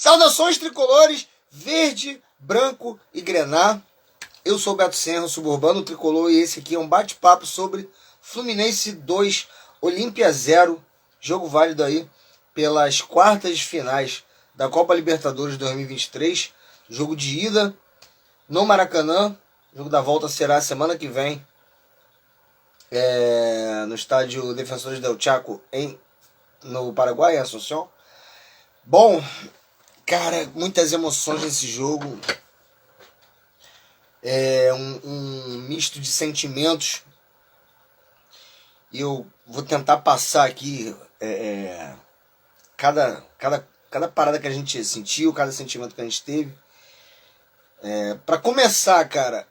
Saudações tricolores, verde, branco e grená. Eu sou o Beto Senra, suburbano tricolor, e esse aqui é um bate-papo sobre Fluminense 2, Olímpia 0, jogo válido aí pelas quartas de finais da Copa Libertadores 2023, jogo de ida no Maracanã, jogo da volta será semana que vem, no estádio Defensores del Chaco, no Paraguai, em Assunção. Bom, cara, muitas emoções nesse jogo. Um misto de sentimentos. E eu vou tentar passar aqui cada parada que a gente sentiu, cada sentimento que a gente teve. Para começar, cara,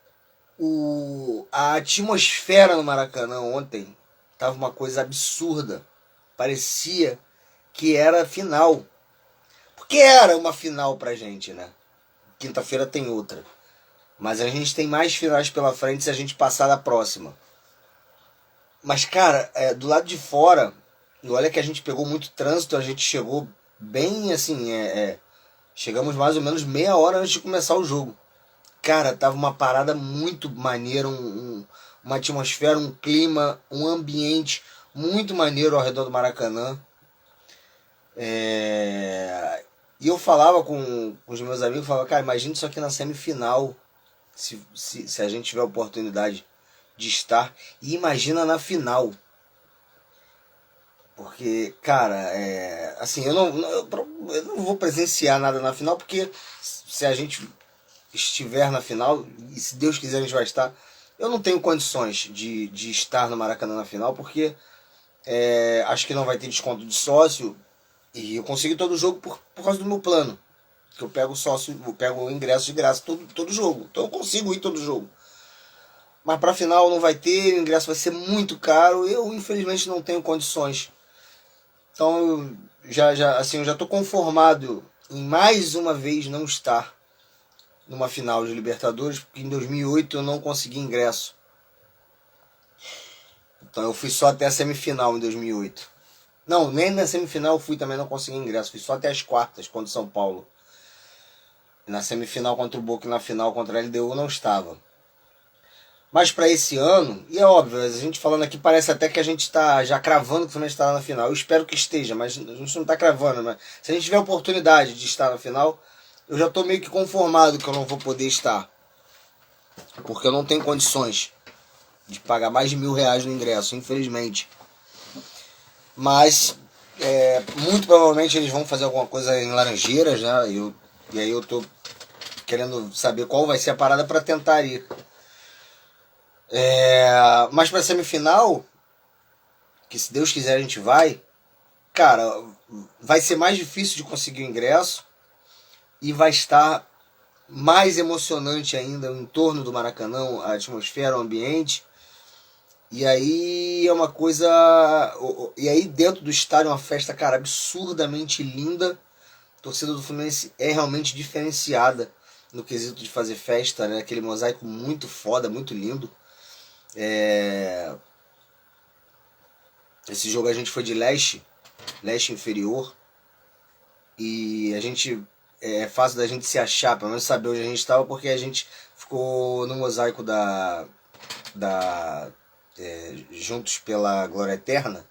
a atmosfera no Maracanã ontem tava uma coisa absurda. Parecia que era final. Porque era uma final pra gente, né? Quinta-feira tem outra. Mas a gente tem mais finais pela frente se a gente passar da próxima. Mas, cara, do lado de fora, e olha que a gente pegou muito trânsito, a gente chegou bem assim, chegamos mais ou menos meia hora antes de começar o jogo. Cara, tava uma parada muito maneira, uma atmosfera, um clima, um ambiente muito maneiro ao redor do Maracanã. E eu falava com os meus amigos, falava, cara, imagina isso aqui na semifinal, se a gente tiver a oportunidade de estar, e imagina na final. Porque, cara, assim, eu não vou presenciar nada na final, porque se a gente estiver na final, e se Deus quiser a gente vai estar, eu não tenho condições de estar no Maracanã na final, porque acho que não vai ter desconto de sócio, e eu consigo todo jogo por causa do meu plano, que eu pego o ingresso de graça todo jogo, então eu consigo ir todo jogo. Mas pra final não vai ter, o ingresso vai ser muito caro, eu infelizmente não tenho condições. Então eu já tô conformado em mais uma vez não estar numa final de Libertadores, porque em 2008 eu não consegui ingresso. Então eu fui só até a semifinal em 2008. Não, nem na semifinal eu fui também, não consegui ingresso, fui só até as quartas contra o São Paulo. Na semifinal contra o Boca e na final contra a LDU não estava. Mas para esse ano, e é óbvio, a gente falando aqui parece até que a gente está já cravando que o Fluminense está lá na final. Eu espero que esteja, mas a gente não está cravando. Mas se a gente tiver a oportunidade de estar na final, eu já estou meio que conformado que eu não vou poder estar. Porque eu não tenho condições de pagar mais de R$1.000 no ingresso, infelizmente. Mas muito provavelmente eles vão fazer alguma coisa em Laranjeiras, né? E aí eu estou querendo saber qual vai ser a parada para tentar ir. Mas pra semifinal, que se Deus quiser a gente vai, cara, vai ser mais difícil de conseguir o ingresso e vai estar mais emocionante ainda o entorno do Maracanã, a atmosfera, o ambiente. E aí é uma coisa. E aí dentro do estádio é uma festa, cara, absurdamente linda. A torcida do Fluminense é realmente diferenciada no quesito de fazer festa, né? Aquele mosaico muito foda, muito lindo. Esse jogo a gente foi de leste inferior, e a gente é fácil da gente se achar, pelo menos saber onde a gente estava, porque a gente ficou no mosaico Juntos pela Glória Eterna.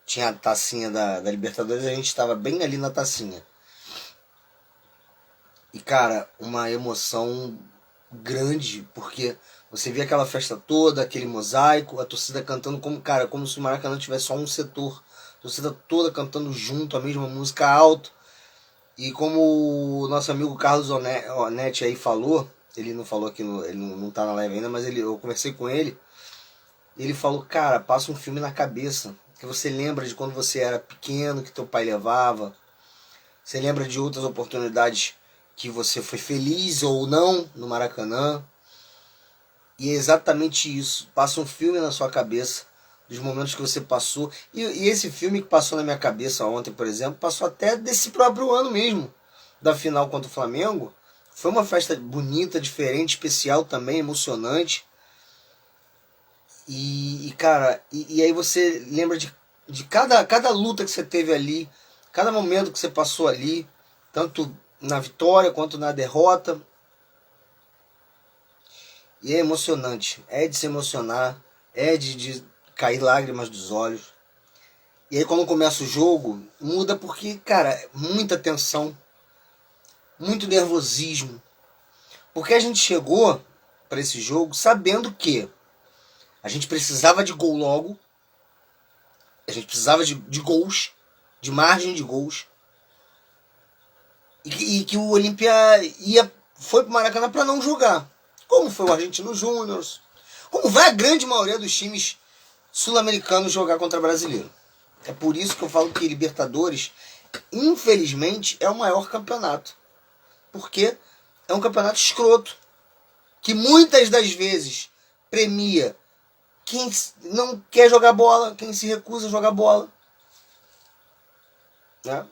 Tinha a tacinha da Libertadores, a gente estava bem ali na tacinha. E cara, uma emoção grande, porque você via aquela festa toda, aquele mosaico, a torcida cantando como se o Maracanã tivesse só um setor. A torcida toda cantando junto, a mesma música alto. E como o nosso amigo Carlos Onetti aí falou, ele não falou aqui, ele não tá na live ainda, mas eu conversei com ele. Ele falou, cara, passa um filme na cabeça, que você lembra de quando você era pequeno, que teu pai levava. Você lembra de outras oportunidades que você foi feliz ou não no Maracanã. E é exatamente isso. Passa um filme na sua cabeça dos momentos que você passou. E esse filme que passou na minha cabeça ontem, por exemplo, passou até desse próprio ano mesmo, da final contra o Flamengo. Foi uma festa bonita, diferente, especial também, emocionante. Cara, e aí você lembra de cada luta que você teve ali, cada momento que você passou ali, tanto na vitória quanto na derrota. E é emocionante, é de se emocionar, é de cair lágrimas dos olhos. E aí quando começa o jogo, muda porque, cara, muita tensão, muito nervosismo. Porque a gente chegou para esse jogo sabendo que a gente precisava de gol logo, a gente precisava de gols, de margem de gols, e que o Olímpia foi pro Maracanã para não jogar. Como foi o Argentino Júnior, como vai a grande maioria dos times sul-americanos jogar contra brasileiro. É por isso que eu falo que Libertadores, infelizmente, é o maior campeonato. Porque é um campeonato escroto, que muitas das vezes premia quem não quer jogar bola, quem se recusa a jogar bola. Né?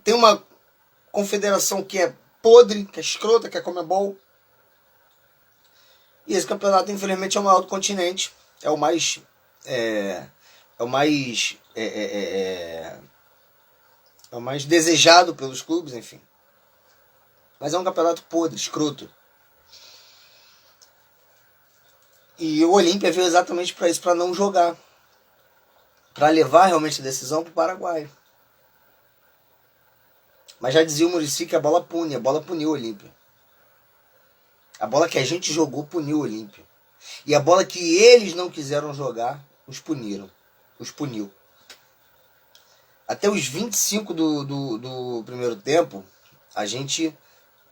Tem uma confederação que é podre, que é escrota, que é Conmebol. E esse campeonato, infelizmente, é o maior do continente. É o mais... É o mais desejado pelos clubes, enfim. Mas é um campeonato podre, escroto. E o Olímpia veio exatamente para isso, para não jogar. Para levar realmente a decisão para o Paraguai. Mas já dizia o Muricy que a bola pune, a bola puniu o Olímpia. A bola que a gente jogou puniu o Olímpia. E a bola que eles não quiseram jogar, os puniram. Os puniu. Até os 25 do primeiro tempo, a gente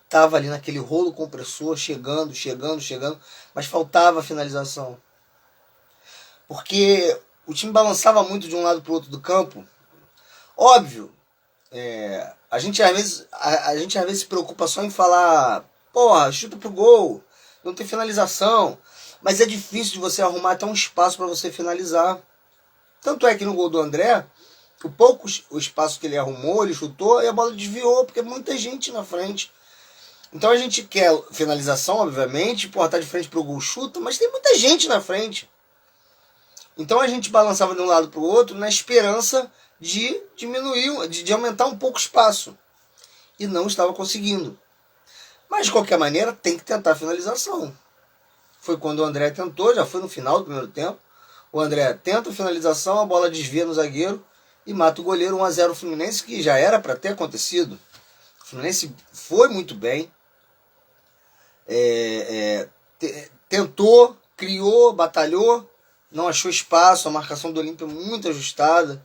tava ali naquele rolo compressor, chegando, mas faltava a finalização. Porque o time balançava muito de um lado para o outro do campo. Óbvio, a gente às vezes se preocupa só em falar, porra, chuta pro gol, não tem finalização. Mas é difícil de você arrumar até um espaço para você finalizar. Tanto é que no gol do André, o espaço que ele arrumou, ele chutou e a bola desviou, porque muita gente na frente. Então a gente quer finalização, obviamente, porra, tá de frente pro gol, chuta, mas tem muita gente na frente. Então a gente balançava de um lado pro outro na esperança de diminuir, de aumentar um pouco o espaço. E não estava conseguindo. Mas de qualquer maneira tem que tentar a finalização. Foi quando o André tentou, já foi no final do primeiro tempo. O André tenta a finalização, a bola desvia no zagueiro e mata o goleiro. 1-0 o Fluminense, que já era para ter acontecido. O Fluminense foi muito bem. Tentou, criou, batalhou, não achou espaço, a marcação do Olímpia muito ajustada.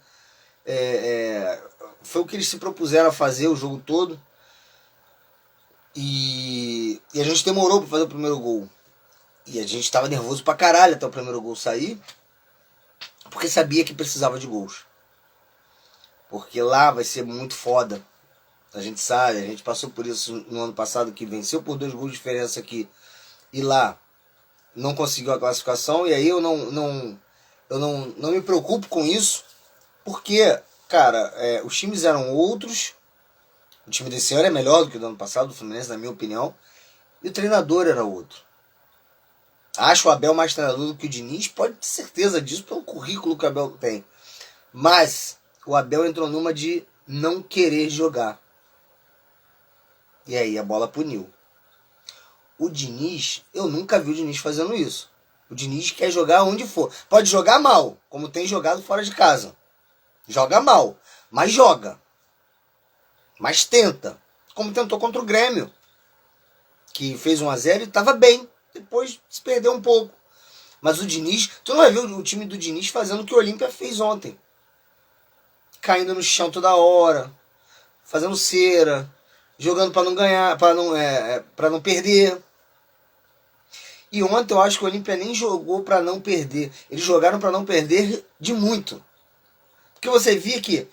Foi o que eles se propuseram a fazer o jogo todo. E a gente demorou para fazer o primeiro gol. E a gente estava nervoso pra caralho até o primeiro gol sair, porque sabia que precisava de gols. Porque lá vai ser muito foda. A gente sabe, a gente passou por isso no ano passado, que venceu por 2 gols de diferença aqui. E lá não conseguiu a classificação. E aí eu não me preocupo com isso. Porque, cara, os times eram outros. O time desse ano é melhor do que o do ano passado, do Fluminense, na minha opinião. E o treinador era outro. Acho o Abel mais treinador do que o Diniz, pode ter certeza disso pelo currículo que o Abel tem. Mas o Abel entrou numa de não querer jogar. E aí a bola puniu. O Diniz, eu nunca vi o Diniz fazendo isso. O Diniz quer jogar onde for. Pode jogar mal, como tem jogado fora de casa. Joga mal, mas joga. Mas tenta. Como tentou contra o Grêmio, que fez 1-0 e estava bem. Depois se perdeu um pouco. Mas o Diniz, tu não vai ver o time do Diniz fazendo o que o Olímpia fez ontem. Caindo no chão toda hora, fazendo cera, jogando para não ganhar, para não perder. E ontem eu acho que o Olímpia nem jogou para não perder. Eles jogaram para não perder de muito. Porque você via que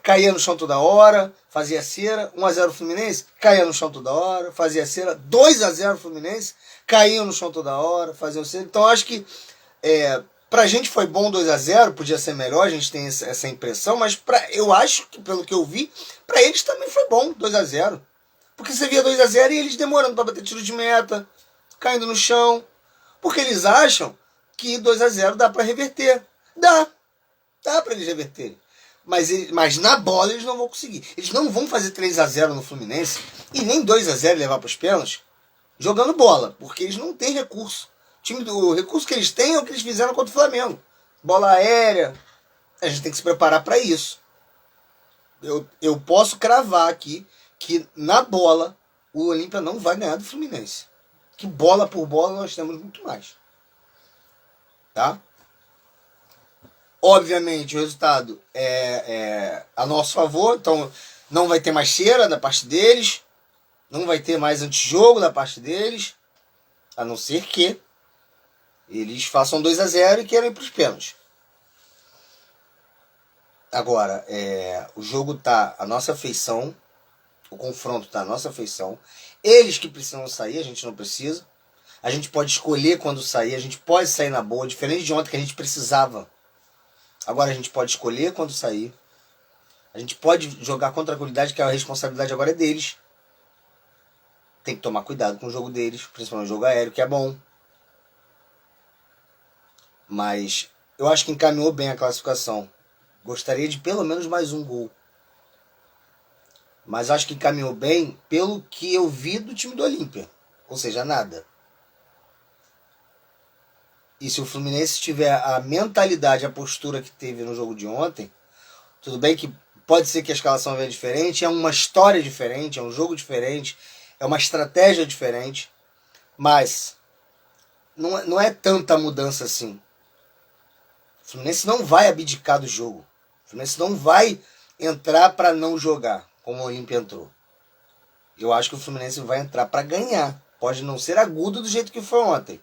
caía no chão toda hora, fazia cera. 1-0 Fluminense, caía no chão toda hora, fazia cera. 2-0 Fluminense, caía no chão toda hora, fazia cera. Então acho que pra gente foi bom 2-0, podia ser melhor, a gente tem essa impressão, mas eu acho que, pelo que eu vi, pra eles também foi bom 2-0. Porque você via 2-0 e eles demorando pra bater tiro de meta, caindo no chão. Porque eles acham que 2-0 dá pra reverter. Dá pra eles reverterem. Mas na bola eles não vão conseguir. Eles não vão fazer 3-0 no Fluminense e nem 2-0 levar para os pênaltis jogando bola, porque eles não têm recurso. O recurso que eles têm é o que eles fizeram contra o Flamengo. Bola aérea. A gente tem que se preparar para isso. Eu posso cravar aqui que na bola o Olímpia não vai ganhar do Fluminense. Que bola por bola nós temos muito mais. Tá? Obviamente o resultado é a nosso favor, então não vai ter mais cheira da parte deles, não vai ter mais antijogo da parte deles, a não ser que eles façam 2-0 e queiram ir para os pênaltis. Agora, o jogo tá à nossa feição, o confronto tá à nossa feição, eles que precisam sair, a gente não precisa, a gente pode escolher quando sair, a gente pode sair na boa, diferente de ontem que a gente precisava. Agora a gente pode escolher quando sair. A gente pode jogar com tranquilidade, que a responsabilidade agora é deles. Tem que tomar cuidado com o jogo deles, principalmente o jogo aéreo, que é bom. Mas eu acho que encaminhou bem a classificação. Gostaria de pelo menos mais um gol. Mas acho que encaminhou bem pelo que eu vi do time do Olímpia. Ou seja, nada. E se o Fluminense tiver a mentalidade, a postura que teve no jogo de ontem, tudo bem que pode ser que a escalação venha diferente, é uma história diferente, é um jogo diferente, é uma estratégia diferente, mas não é tanta mudança assim. O Fluminense não vai abdicar do jogo. O Fluminense não vai entrar para não jogar, como o Olímpia entrou. Eu acho que o Fluminense vai entrar para ganhar. Pode não ser agudo do jeito que foi ontem,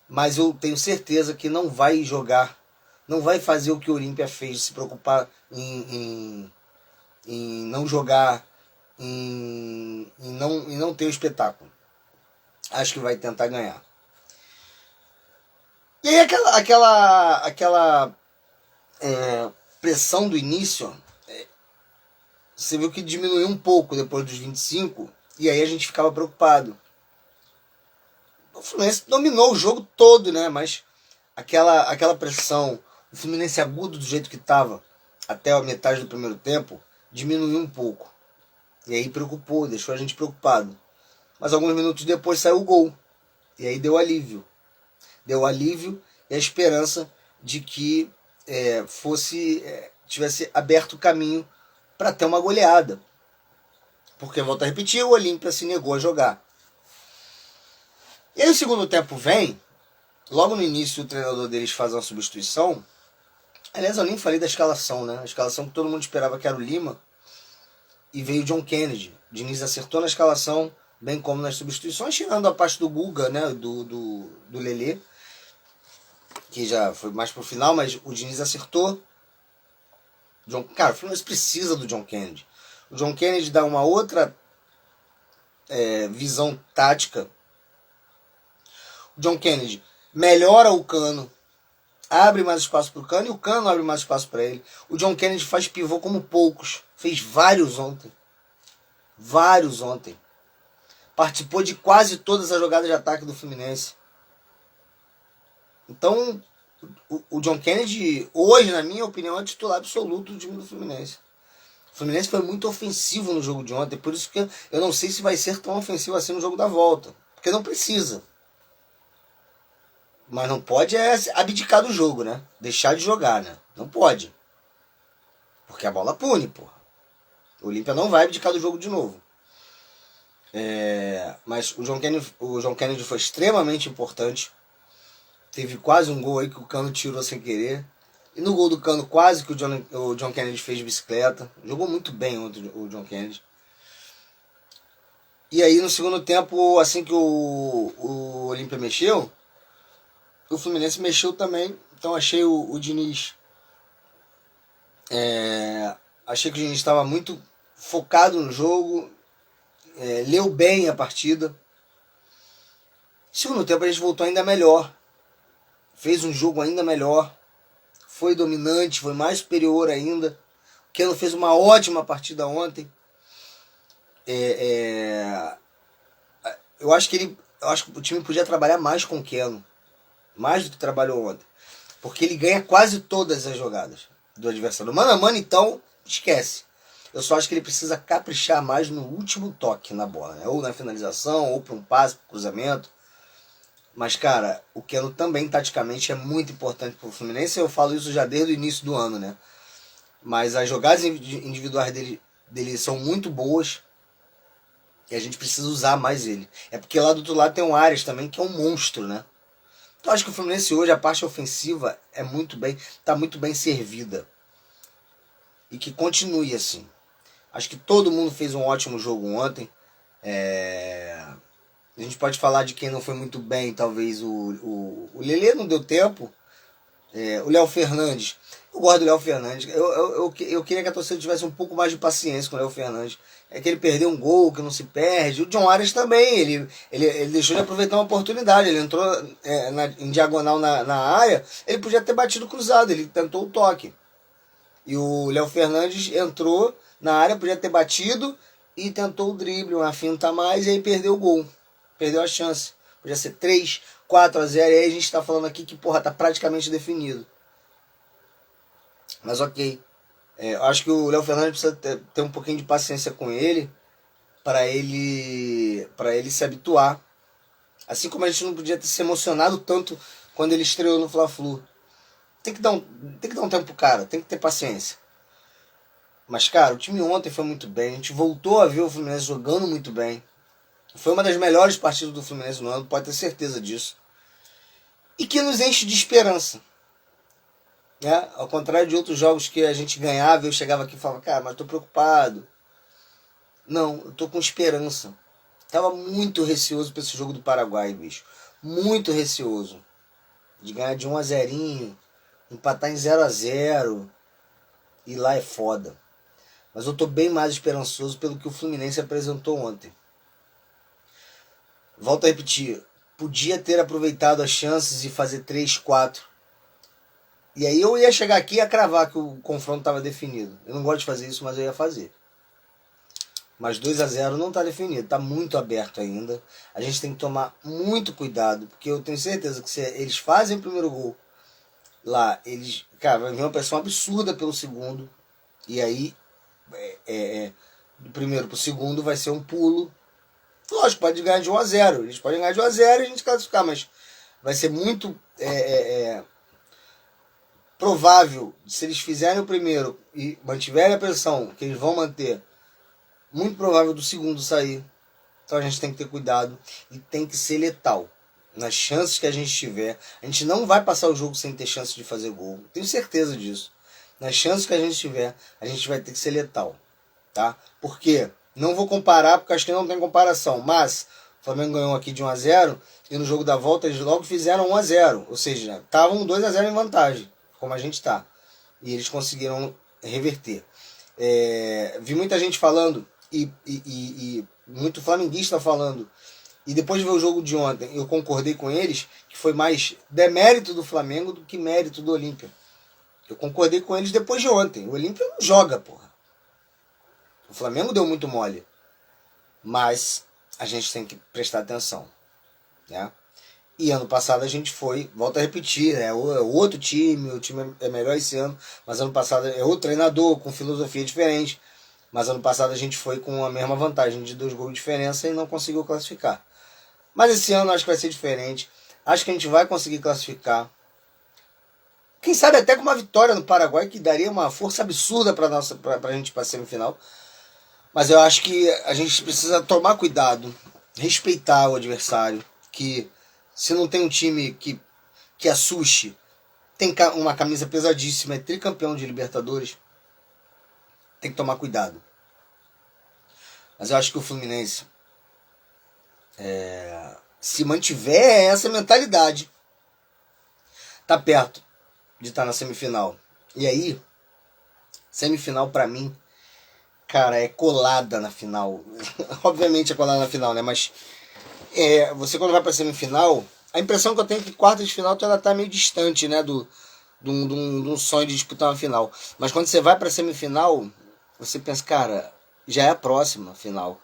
mas eu tenho certeza que não vai jogar, não vai fazer o que o Olímpia fez, se preocupar em não jogar, em não ter o espetáculo. Acho que vai tentar ganhar. E aí aquela pressão do início, você viu que diminuiu um pouco depois dos 25, e aí a gente ficava preocupado. O Fluminense dominou o jogo todo, né? Mas aquela pressão, o Fluminense agudo do jeito que estava até a metade do primeiro tempo, diminuiu um pouco. E aí preocupou, deixou a gente preocupado. Mas alguns minutos depois saiu o gol. E aí deu alívio. Deu alívio e a esperança de que tivesse aberto o caminho para ter uma goleada. Porque, volto a repetir, o Olímpia se negou a jogar. E aí o segundo tempo vem, logo no início o treinador deles faz uma substituição. Aliás, eu nem falei da escalação, né? A escalação que todo mundo esperava que era o Lima, e veio o John Kennedy. O Diniz acertou na escalação, bem como nas substituições, tirando a parte do Guga, né? Do Lelê, que já foi mais pro final, mas o Diniz acertou. Cara, o Fluminense precisa do John Kennedy. O John Kennedy dá uma outra visão tática. O John Kennedy melhora o Cano, abre mais espaço para o Cano e o Cano abre mais espaço para ele. O John Kennedy faz pivô como poucos, fez vários ontem. Vários ontem. Participou de quase todas as jogadas de ataque do Fluminense. Então, o John Kennedy, hoje, na minha opinião, é titular absoluto do time do Fluminense. O Fluminense foi muito ofensivo no jogo de ontem, por isso que eu não sei se vai ser tão ofensivo assim no jogo da volta. Porque não precisa. Mas não pode abdicar do jogo, né? Deixar de jogar, né? Não pode. Porque a bola pune, porra. O Olímpia não vai abdicar do jogo de novo. Mas o John Kennedy foi extremamente importante. Teve quase um gol aí que o Cano tirou sem querer. E no gol do Cano quase que o John Kennedy fez de bicicleta. Jogou muito bem ontem o John Kennedy. E aí no segundo tempo, assim que o Olímpia mexeu, o Fluminense mexeu também. Então achei o Diniz... achei que o Diniz estava muito focado no jogo. Leu bem a partida. Segundo tempo a gente voltou ainda melhor. Fez um jogo ainda melhor. Foi dominante, foi mais superior ainda. O Keno fez uma ótima partida ontem. Eu acho que o time podia trabalhar mais com o Keno. Mais do que trabalhou ontem. Porque ele ganha quase todas as jogadas. do adversário. Mano a mano, então, esquece. Eu só acho que ele precisa caprichar mais no último toque na bola, né? Ou na finalização, ou para um passe, para cruzamento. Mas, cara, o Keno também, taticamente, é muito importante pro Fluminense. Eu falo isso já desde o início do ano, né? Mas as jogadas individuais dele são muito boas. E a gente precisa usar mais ele. É porque lá do outro lado tem um Arias também, que é um monstro, né? Então acho que o Fluminense hoje, a parte ofensiva, tá muito bem servida. E que continue assim. Acho que todo mundo fez um ótimo jogo ontem. A gente pode falar de quem não foi muito bem, talvez o Lelê não deu tempo. O Léo Fernandes. Eu gosto do Léo Fernandes. Eu queria que a torcida tivesse um pouco mais de paciência com o Léo Fernandes. É que ele perdeu um gol, que não se perde. O John Arias também. Ele deixou de aproveitar uma oportunidade. Ele entrou em diagonal na área. Ele podia ter batido cruzado. Ele tentou o toque. E o Léo Fernandes entrou na área, podia ter batido e tentou o drible, uma finta a mais, e aí perdeu o gol. Perdeu a chance. Podia ser 3, 4-0, e aí a gente tá falando aqui que, porra, tá praticamente definido. Mas ok. Acho que o Léo Fernandes precisa ter um pouquinho de paciência com ele para ele se habituar. Assim como a gente não podia ter se emocionado tanto quando ele estreou no Fla-Flu. Tem que dar um tempo pro cara, tem que ter paciência. Mas, cara, o time ontem foi muito bem. A gente voltou a ver o Fluminense jogando muito bem. Foi uma das melhores partidas do Fluminense no ano, pode ter certeza disso. E que nos enche de esperança. Né? Ao contrário de outros jogos que a gente ganhava, eu chegava aqui e falava, cara, mas tô preocupado. Não, eu tô com esperança. Tava muito receoso pra esse jogo do Paraguai, bicho. Muito receoso. De ganhar de 1-0, empatar em 0-0. E lá é foda. Mas eu tô bem mais esperançoso pelo que o Fluminense apresentou ontem. Volto a repetir. Podia ter aproveitado as chances e fazer 3, 4. E aí eu ia chegar aqui e ia cravar que o confronto estava definido. Eu não gosto de fazer isso, mas eu ia fazer. Mas 2-0 não está definido, está muito aberto ainda. A gente tem que tomar muito cuidado, porque eu tenho certeza que se eles fazem o primeiro gol lá, cara, vai vir uma pressão absurda pelo segundo. E aí, do primeiro pro segundo vai ser um pulo. Lógico, pode ganhar de 1-0. Eles podem ganhar de 1-0 e a gente classificar, mas vai ser muito provável, se eles fizerem o primeiro e mantiverem a pressão que eles vão manter, muito provável do segundo sair. Então a gente tem que ter cuidado e tem que ser letal. Nas chances que a gente tiver, a gente não vai passar o jogo sem ter chance de fazer gol. Tenho certeza disso. Nas chances que a gente tiver, a gente vai ter que ser letal. Tá? Por quê? Não vou comparar, porque acho que não tem comparação. Mas o Flamengo ganhou aqui de 1-0 e no jogo da volta eles logo fizeram 1-0. Ou seja, estavam 2-0 em vantagem, como a gente está. E eles conseguiram reverter. Vi muita gente falando e muito flamenguista falando. E depois de ver o jogo de ontem, eu concordei com eles que foi mais demérito do Flamengo do que mérito do Olímpia. Eu concordei com eles depois de ontem. O Olímpia não joga, porra. O Flamengo deu muito mole. Mas a gente tem que prestar atenção. Né? E ano passado a gente foi, volto a repetir, é outro time, o time é melhor esse ano, mas ano passado é outro treinador, com filosofia diferente. Mas ano passado a gente foi com a mesma vantagem de 2 gols de diferença e não conseguiu classificar. Mas esse ano acho que vai ser diferente. Acho que a gente vai conseguir classificar. Quem sabe até com uma vitória no Paraguai, que daria uma força absurda pra gente ir pra semifinal. Mas eu acho que a gente precisa tomar cuidado, respeitar o adversário, que se não tem um time que assuste, tem uma camisa pesadíssima, é tricampeão de Libertadores, tem que tomar cuidado. Mas eu acho que o Fluminense, se mantiver essa mentalidade, tá perto de estar na semifinal. E aí, semifinal pra mim, cara, é colada na final. Obviamente é colada na final, né? Mas você quando vai pra semifinal, a impressão que eu tenho é que quarta de final tu ainda tá meio distante, né? De um sonho de disputar uma final. Mas quando você vai pra semifinal, você pensa, cara, já é a próxima final.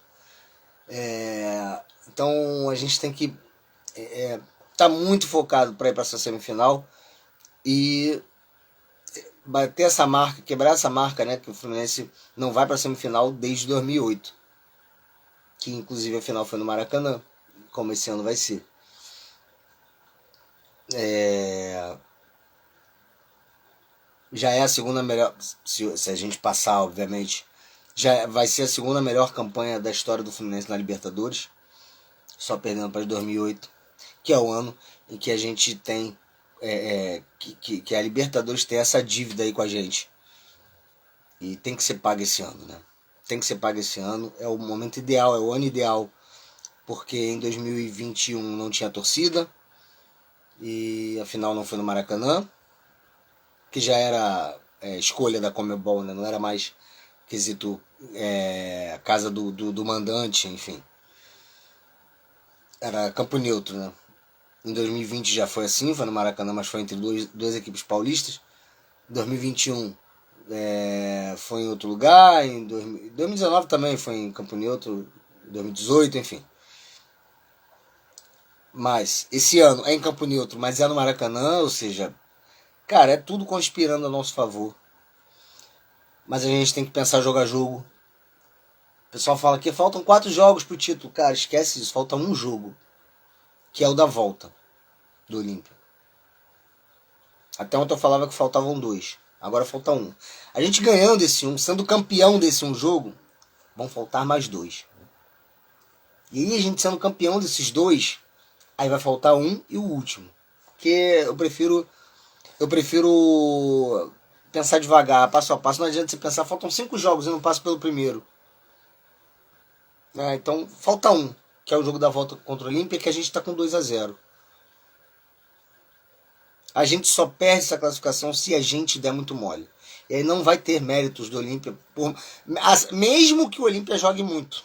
Então a gente tem que tá muito focado para ir para essa semifinal e bater essa marca, quebrar essa marca, né? Que o Fluminense não vai para a semifinal desde 2008. Que inclusive a final foi no Maracanã, como esse ano vai ser. Já é a segunda melhor, se a gente passar, obviamente, já vai ser a segunda melhor campanha da história do Fluminense na Libertadores, só perdendo para 2008, que é o ano em que a gente tem, que a Libertadores tem essa dívida aí com a gente. E tem que ser paga esse ano, né? Tem que ser paga esse ano, é o momento ideal, é o ano ideal, porque em 2021 não tinha torcida, e a final não foi no Maracanã, que já era escolha da Conmebol, né? Não era mais quesito casa do mandante, enfim. Era campo neutro, né? Em 2020 já foi assim, foi no Maracanã, mas foi entre duas equipes paulistas. Em 2021 foi em outro lugar, em 2019 também foi em campo neutro, 2018, enfim. Mas esse ano é em campo neutro, mas é no Maracanã, ou seja, cara, é tudo conspirando a nosso favor. Mas a gente tem que pensar jogo a jogo. O pessoal fala que faltam 4 jogos pro título. Cara, esquece isso, falta um jogo, que é o da volta do Olímpia. Até ontem eu falava que faltavam 2, agora falta um. A gente ganhando esse um, sendo campeão desse um jogo, vão faltar mais 2. E aí a gente sendo campeão desses 2, aí vai faltar um e o último. Porque eu prefiro pensar devagar, passo a passo. Não adianta você pensar, faltam 5 jogos e não passo pelo primeiro. Então falta um, que é o jogo da volta contra o Olímpia, que a gente está com 2-0. A gente só perde essa classificação se a gente der muito mole. E aí não vai ter méritos do Olímpia, mesmo que o Olímpia jogue muito.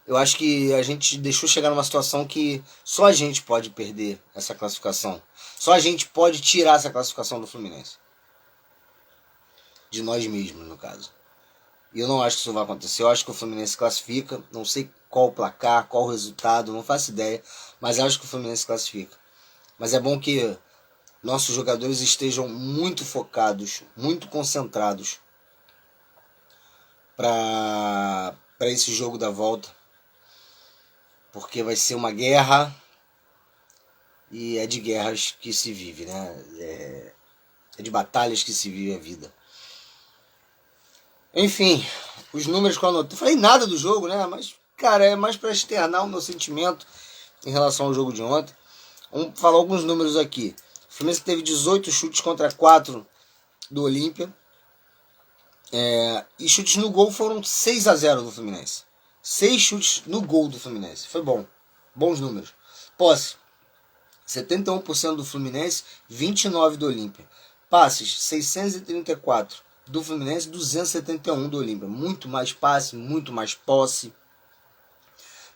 Eu acho que a gente deixou chegar numa situação que só a gente pode perder essa classificação. Só a gente pode tirar essa classificação do Fluminense. De nós mesmos, no caso. E eu não acho que isso vai acontecer. Eu acho que o Fluminense classifica. Não sei qual o placar, qual o resultado, não faço ideia. Mas acho que o Fluminense classifica. Mas é bom que nossos jogadores estejam muito focados, muito concentrados para esse jogo da volta. Porque vai ser uma guerra e é de guerras que se vive, né? É de batalhas que se vive a vida. Enfim, os números que eu anotei. Falei nada do jogo, né? Mas, cara, é mais para externar o meu sentimento em relação ao jogo de ontem. Vamos falar alguns números aqui. O Fluminense teve 18 chutes contra 4 do Olímpia. E chutes no gol foram 6-0 do Fluminense. 6 chutes no gol do Fluminense. Foi bom. Bons números. Posse. 71% do Fluminense, 29% do Olímpia. Passes, 634 do Fluminense, 271 do Olímpia. Muito mais passe, muito mais posse.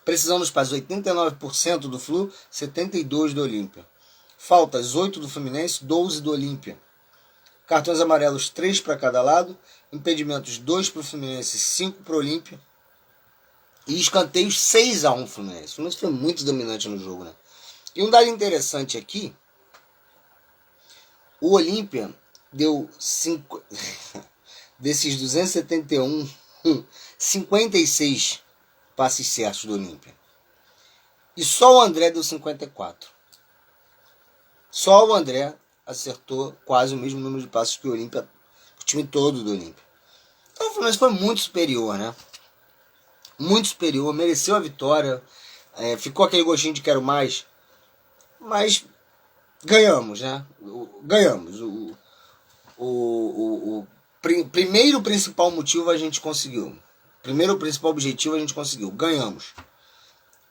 Precisão dos passes, 89% do Flu, 72% do Olímpia. Faltas, 8 do Fluminense, 12 do Olímpia. Cartões amarelos, 3 para cada lado. Impedimentos, 2 para o Fluminense, 5 para o Olímpia. E escanteios, 6-1 Fluminense. O Fluminense foi muito dominante no jogo, né? E um dado interessante aqui, o Olímpia deu 5 desses 271, 56 passes certos do Olímpia. E só o André deu 54. Só o André acertou quase o mesmo número de passes que o Olímpia, o time todo do Olímpia. Então o Fluminense foi muito superior, né? Muito superior, mereceu a vitória. Ficou aquele gostinho de quero mais. Mas ganhamos, né? Ganhamos. O primeiro principal motivo a gente conseguiu. Primeiro principal objetivo a gente conseguiu. Ganhamos.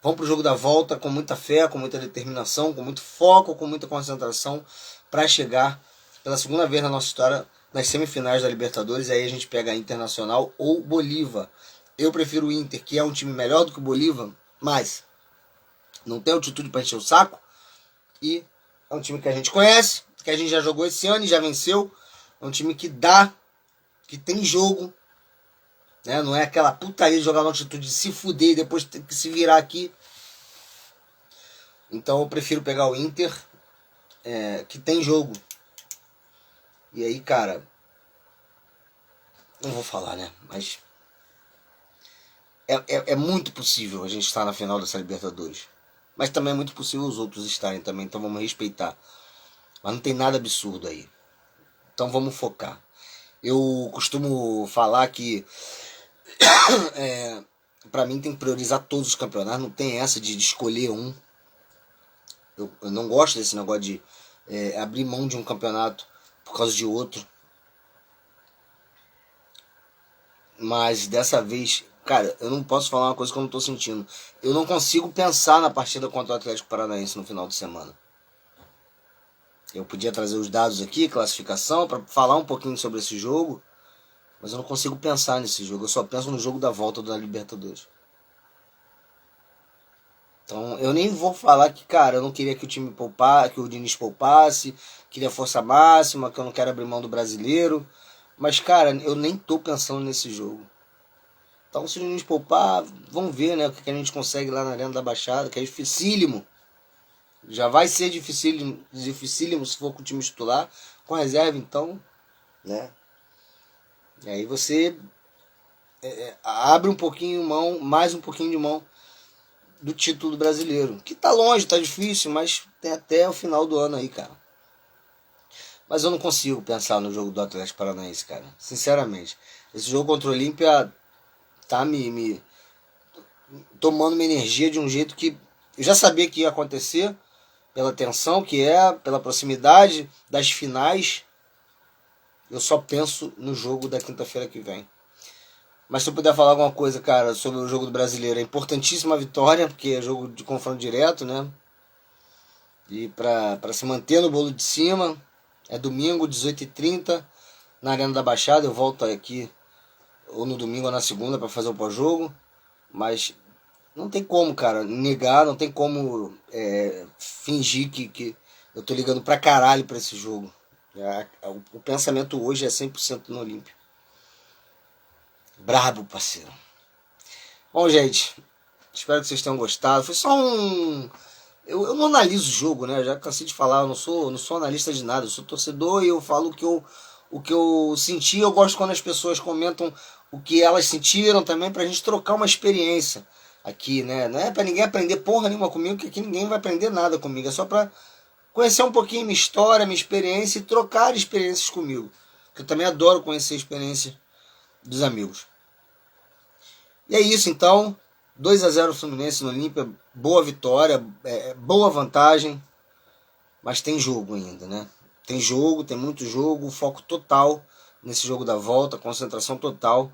Vamos pro jogo da volta com muita fé, com muita determinação, com muito foco, com muita concentração para chegar pela segunda vez na nossa história nas semifinais da Libertadores. Aí a gente pega a Internacional ou Bolívar. Eu prefiro o Inter, que é um time melhor do que o Bolívar, mas não tem altitude para encher o saco. E é um time que a gente conhece, que a gente já jogou esse ano e já venceu. É um time que dá, que tem jogo, né? Não é aquela putaria de jogar na altitude de se fuder e depois ter que se virar aqui. Então eu prefiro pegar o Inter, que tem jogo. E aí, cara, não vou falar, né? Mas é muito possível a gente estar na final dessa Libertadores. Mas também é muito possível os outros estarem também, então vamos respeitar. Mas não tem nada absurdo aí. Então vamos focar. Eu costumo falar que pra mim tem que priorizar todos os campeonatos, não tem essa de escolher um. Eu não gosto desse negócio de abrir mão de um campeonato por causa de outro. Mas dessa vez, cara, eu não posso falar uma coisa que eu não tô sentindo. Eu não consigo pensar na partida contra o Atlético Paranaense no final de semana. Eu podia trazer os dados aqui, classificação, para falar um pouquinho sobre esse jogo, mas eu não consigo pensar nesse jogo. Eu só penso no jogo da volta da Libertadores. Então eu nem vou falar que, cara, eu não queria que o time poupasse, que o Diniz poupasse, queria força máxima, que eu não quero abrir mão do brasileiro. Mas, cara, eu nem tô pensando nesse jogo. Então se o Diniz poupar, vamos ver, né, o que a gente consegue lá na Arena da Baixada, que é dificílimo. Já vai ser dificílimo se for com o time titular, com reserva então, né? E aí você abre um pouquinho mão, mais um pouquinho de mão do título brasileiro. Que tá longe, tá difícil, mas tem até o final do ano aí, cara. Mas eu não consigo pensar no jogo do Atlético Paranaense, cara. Sinceramente. Esse jogo contra o Olímpia tá me tomando uma energia de um jeito que eu já sabia que ia acontecer, pela tensão que é, pela proximidade das finais. Eu só penso no jogo da quinta-feira que vem. Mas se eu puder falar alguma coisa, cara, sobre o jogo do brasileiro, é importantíssima a vitória, porque é jogo de confronto direto, né? E pra se manter no bolo de cima, é domingo, 18h30, na Arena da Baixada. Eu volto aqui ou no domingo ou na segunda para fazer o pós-jogo. Mas não tem como, cara, negar, não tem como fingir que eu tô ligando pra caralho pra esse jogo. O pensamento hoje é 100% no Olímpio. Brabo, parceiro. Bom, gente, espero que vocês tenham gostado. Foi só um. Eu não analiso o jogo, né? Eu já cansei de falar, eu não sou analista de nada. Eu sou torcedor e eu falo o que eu senti. Eu gosto quando as pessoas comentam o que elas sentiram também, pra gente trocar uma experiência aqui, né? Não é pra ninguém aprender porra nenhuma comigo, que aqui ninguém vai aprender nada comigo. É só pra conhecer um pouquinho minha história, minha experiência e trocar experiências comigo. Porque eu também adoro conhecer a experiência dos amigos. E é isso então, 2-0 Fluminense no Olímpia, boa vitória, boa vantagem, mas tem jogo ainda, né? Tem jogo, tem muito jogo, foco total nesse jogo da volta, concentração total.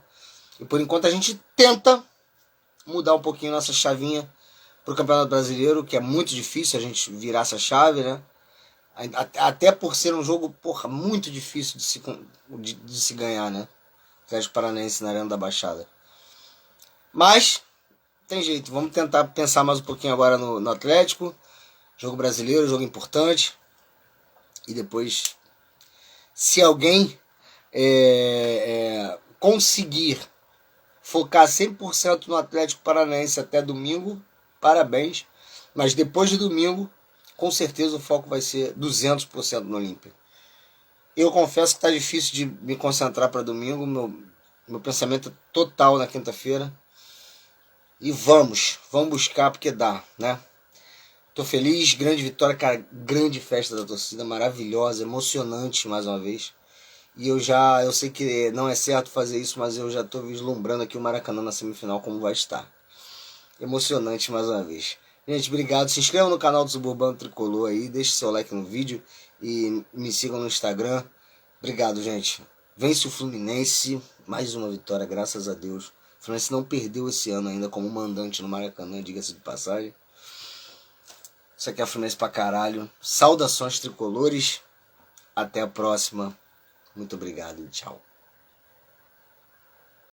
E por enquanto a gente tenta mudar um pouquinho nossa chavinha pro Campeonato Brasileiro, que é muito difícil a gente virar essa chave, né? Até por ser um jogo, porra, muito difícil de se ganhar, né? Atlético Paranaense na Arena da Baixada. Mas tem jeito, vamos tentar pensar mais um pouquinho agora no Atlético. Jogo brasileiro, jogo importante. E depois, se alguém conseguir focar 100% no Atlético Paranaense até domingo, parabéns. Mas depois de domingo, com certeza o foco vai ser 200% no Olímpia. Eu confesso que está difícil de me concentrar para domingo. Meu pensamento é total na quinta-feira. E vamos buscar porque dá, né? Tô feliz, grande vitória, cara, grande festa da torcida, maravilhosa, emocionante mais uma vez. E eu sei que não é certo fazer isso, mas eu já tô vislumbrando aqui o Maracanã na semifinal como vai estar. Emocionante mais uma vez. Gente, obrigado, se inscreva no canal do Suburbano Tricolor aí, deixe seu like no vídeo e me sigam no Instagram. Obrigado, gente. Vence o Fluminense, mais uma vitória, graças a Deus. O Fluminense não perdeu esse ano ainda como mandante no Maracanã, diga-se de passagem. Isso aqui é Fluminense pra caralho. Saudações tricolores. Até a próxima. Muito obrigado e tchau.